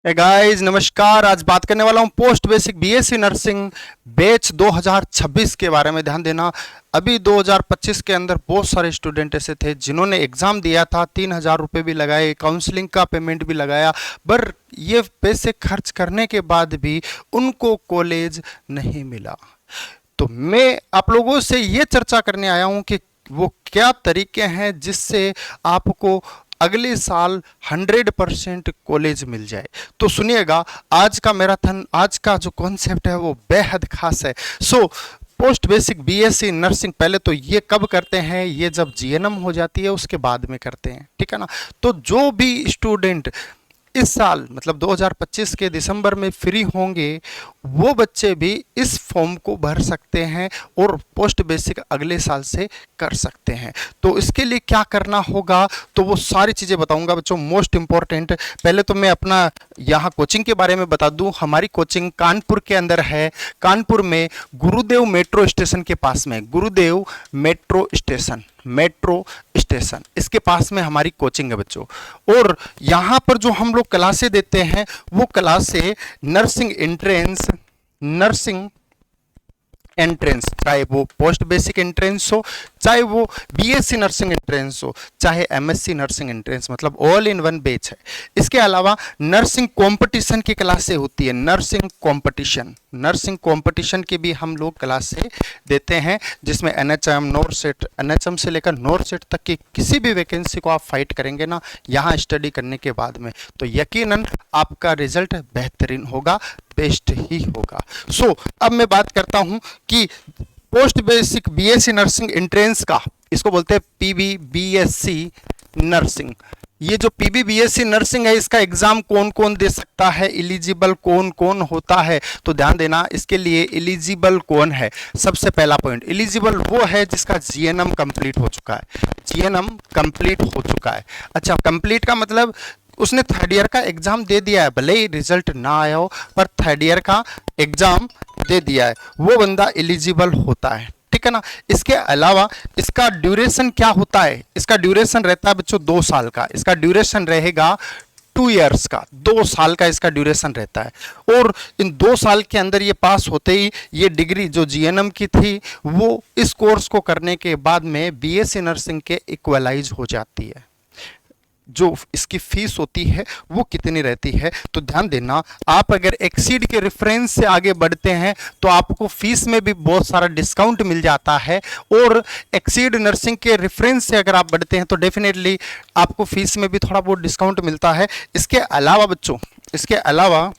Guys नमस्कार। आज बात करने वाला हूं post basic BSc nursing batch 2026 के बारे में। ध्यान देना, अभी 2025 के अंदर बहुत सारे स्टूडेंट ऐसे थे जिन्होंने एग्जाम दिया था, 3,000 रुपये भी लगाए, काउंसलिंग का पेमेंट भी लगाया, पर ये पैसे खर्च करने के बाद भी उनको कॉलेज नहीं मिला। तो मैं आप लोगों से ये चर्चा करने आया हूं कि वो क्या तरीके हैं जिससे आपको अगले साल 100% कॉलेज मिल जाए। तो सुनिएगा, आज का मैराथन, आज का जो कॉन्सेप्ट है वो बेहद खास है। पोस्ट बेसिक बीएससी नर्सिंग पहले तो ये कब करते हैं, ये जब जीएनएम हो जाती है उसके बाद में करते हैं, ठीक है ना। तो जो भी स्टूडेंट इस साल मतलब 2025 के दिसंबर में फ्री होंगे वो बच्चे भी इस फॉर्म को भर सकते हैं और पोस्ट बेसिक अगले साल से कर सकते हैं। तो इसके लिए क्या करना होगा, तो वो सारी चीज़ें बताऊंगा बच्चों। मोस्ट इंपॉर्टेंट, पहले तो मैं अपना यहाँ कोचिंग के बारे में बता दूं। हमारी कोचिंग कानपुर के अंदर है। कानपुर में गुरुदेव मेट्रो स्टेशन के पास में, गुरुदेव मेट्रो स्टेशन इसके पास में हमारी कोचिंग है बच्चों। और यहाँ पर जो हम लोग क्लासें देते हैं वो क्लासें नर्सिंग एंट्रेंस, चाहे वो पोस्ट बेसिक एंट्रेंस हो, चाहे वो बीएससी नर्सिंग एंट्रेंस हो, चाहे एमएससी नर्सिंग एंट्रेंस, मतलब ऑल इन वन बैच है। इसके अलावा नर्सिंग कंपटीशन की क्लासें होती है। नर्सिंग कंपटीशन की भी हम लोग क्लासें देते हैं, जिसमें एनएचएम, नॉरसेट, एनएचएम से लेकर नॉरसेट तक की किसी भी वैकेंसी को आप फाइट करेंगे ना यहाँ स्टडी करने के बाद में, तो यकीनन आपका रिजल्ट बेहतरीन होगा, बेस्ट ही होगा। अब मैं बात करता हूं कि post basic BSc nursing entrance का, इसको बोलते हैं पीबीबीएससी नर्सिंग। ये जो पीबीबीएससी नर्सिंग है, इसका एग्जाम कौन कौन दे सकता है, एलिजिबल कौन कौन होता है, तो ध्यान देना इसके लिए एलिजिबल कौन है। सबसे पहला पॉइंट, एलिजिबल वो है जिसका जीएनएम कंप्लीट हो चुका है। जीएनएम कंप्लीट हो चुका है। अच्छा, कंप्लीट का मतलब उसने थर्ड ईयर का एग्जाम दे दिया है, भले ही रिजल्ट ना आया हो पर थर्ड ईयर का एग्जाम दे दिया है, वो बंदा एलिजिबल होता है, ठीक है ना। इसके अलावा इसका ड्यूरेशन क्या होता है, इसका ड्यूरेशन रहता है बच्चों 2 साल का। इसका ड्यूरेशन रहेगा 2 इयर्स का, 2 साल का इसका ड्यूरेशन रहता है। और इन 2 साल के अंदर ये पास होते ही ये डिग्री जो जीएनएम की थी वो इस कोर्स को करने के बाद में बीएससी नर्सिंग के इक्वलाइज हो जाती है। जो इसकी फीस होती है वो कितनी रहती है, तो ध्यान देना, आप अगर एक्सीड के रेफरेंस से आगे बढ़ते हैं तो आपको फीस में भी बहुत सारा डिस्काउंट मिल जाता है। और एक्सीड नर्सिंग के रेफरेंस से अगर आप बढ़ते हैं तो डेफिनेटली आपको फीस में भी थोड़ा बहुत डिस्काउंट मिलता है। इसके अलावा बच्चों, इसके अलावा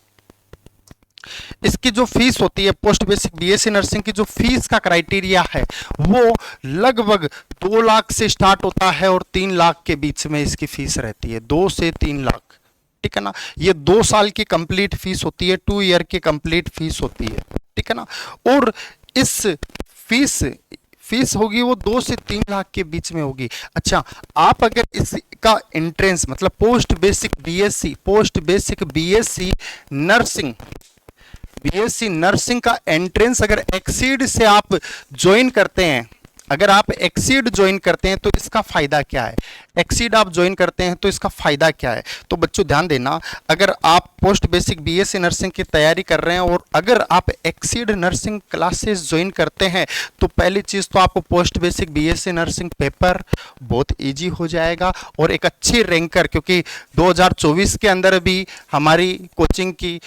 इसकी जो फीस होती है, पोस्ट बेसिक बीएससी नर्सिंग की जो फीस का क्राइटेरिया है वो लगभग 2 लाख से स्टार्ट होता है और 3 लाख के बीच में इसकी फीस रहती है, 2 से 3 लाख, ठीक है ना। ये 2 साल की कंप्लीट फीस होती है, 2 ईयर की कंप्लीट फीस होती है, ठीक है ना। और इस फीस होगी वो 2 से 3 लाख के बीच में होगी। अच्छा, आप अगर इसका एंट्रेंस मतलब पोस्ट बेसिक बीएससी नर्सिंग का एंट्रेंस अगर एक्सीड से आप ज्वाइन करते हैं, अगर आप एक्सीड ज्वाइन करते हैं तो इसका फायदा क्या है, एक्सीड आप ज्वाइन करते हैं तो इसका फायदा क्या है। तो बच्चों ध्यान देना, अगर आप पोस्ट बेसिक बीएससी नर्सिंग की तैयारी कर रहे हैं और अगर आप एक्सीड नर्सिंग क्लासेस ज्वाइन करते हैं तो पहली चीज़ तो आपको post basic BSc nursing paper बहुत ईजी हो जाएगा और एक अच्छी रैंकर, क्योंकि 2024 के अंदर भी हमारी कोचिंग की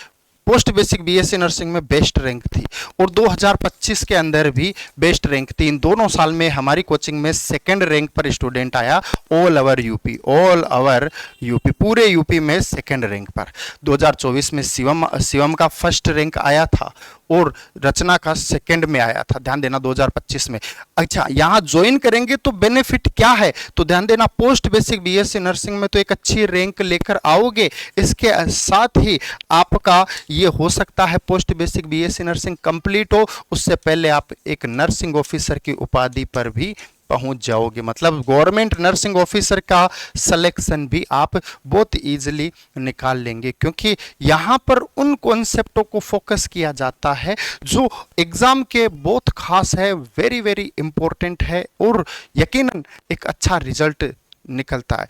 पोस्ट बेसिक बीएससी नर्सिंग में बेस्ट रैंक थी और 2025 के अंदर भी बेस्ट रैंक थी। इन दोनों साल में हमारी कोचिंग में सेकंड रैंक पर स्टूडेंट आया, ऑल ओवर यूपी, पूरे यूपी में सेकंड रैंक पर। 2024 में शिवम का फर्स्ट रैंक आया था और रचना का सेकंड में आया था, ध्यान देना 2025 में। अच्छा, यहाँ ज्वाइन करेंगे तो बेनिफिट क्या है, तो ध्यान देना, पोस्ट बेसिक बीएससी नर्सिंग में तो एक अच्छी रैंक लेकर आओगे, इसके साथ ही आपका ये हो सकता है post basic BSc nursing complete हो उससे पहले आप एक नर्सिंग ऑफिसर की उपाधि पर भी पहुंच जाओगे, मतलब गवर्नमेंट नर्सिंग ऑफिसर का सिलेक्शन भी आप बहुत इजीली निकाल लेंगे, क्योंकि यहाँ पर उन कॉन्सेप्टों को फोकस किया जाता है जो एग्जाम के बहुत खास है, वेरी वेरी इंपॉर्टेंट है और यकीनन एक अच्छा रिजल्ट निकलता है।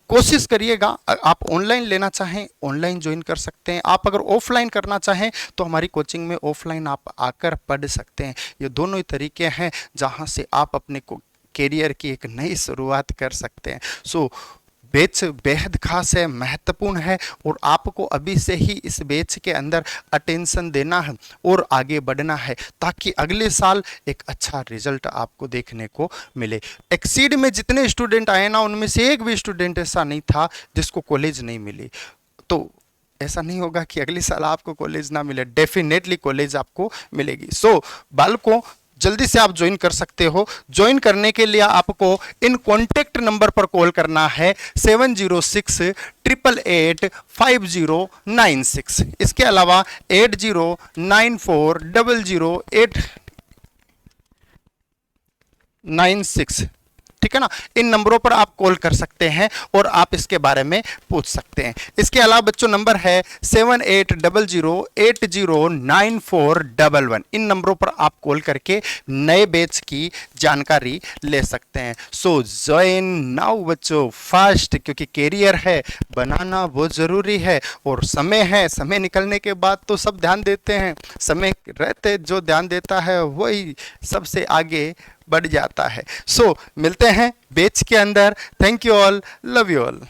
कोशिश करिएगा। आप ऑनलाइन लेना चाहें ऑनलाइन ज्वाइन कर सकते हैं, आप अगर ऑफलाइन करना चाहें तो हमारी कोचिंग में ऑफलाइन आप आकर पढ़ सकते हैं। ये दोनों ही तरीके हैं जहां से आप अपने को कैरियर की एक नई शुरुआत कर सकते हैं। सो बैच बेहद खास है, महत्वपूर्ण है और आपको अभी से ही इस बैच के अंदर अटेंशन देना है और आगे बढ़ना है ताकि अगले साल एक अच्छा रिजल्ट आपको देखने को मिले। एक्सीड में जितने स्टूडेंट आए ना, उनमें से एक भी स्टूडेंट ऐसा नहीं था जिसको कॉलेज नहीं मिली। तो ऐसा नहीं होगा कि अगले साल आपको कॉलेज ना मिले, डेफिनेटली कॉलेज आपको मिलेगी। सो बालकों, जल्दी से आप ज्वाइन कर सकते हो। ज्वाइन करने के लिए आपको इन कॉन्टेक्ट नंबर पर कॉल करना है 7068885096। इसके अलावा 8094008996, ठीक है ना, इन नंबरों पर आप कॉल कर सकते हैं और आप इसके बारे में पूछ सकते हैं। इसके अलावा बच्चों नंबर है 7800809411। इन नंबरों पर आप कॉल करके नए बैच की जानकारी ले सकते हैं। सो ज्वाइन नाउ बच्चों, फास्ट, क्योंकि कैरियर है बनाना बहुत ज़रूरी है और समय है, समय निकलने के बाद तो सब ध्यान देते हैं, समय रहते जो ध्यान देता है वही सबसे आगे बढ़ जाता है। सो मिलते हैं बैच के अंदर। Thank you all, love you all.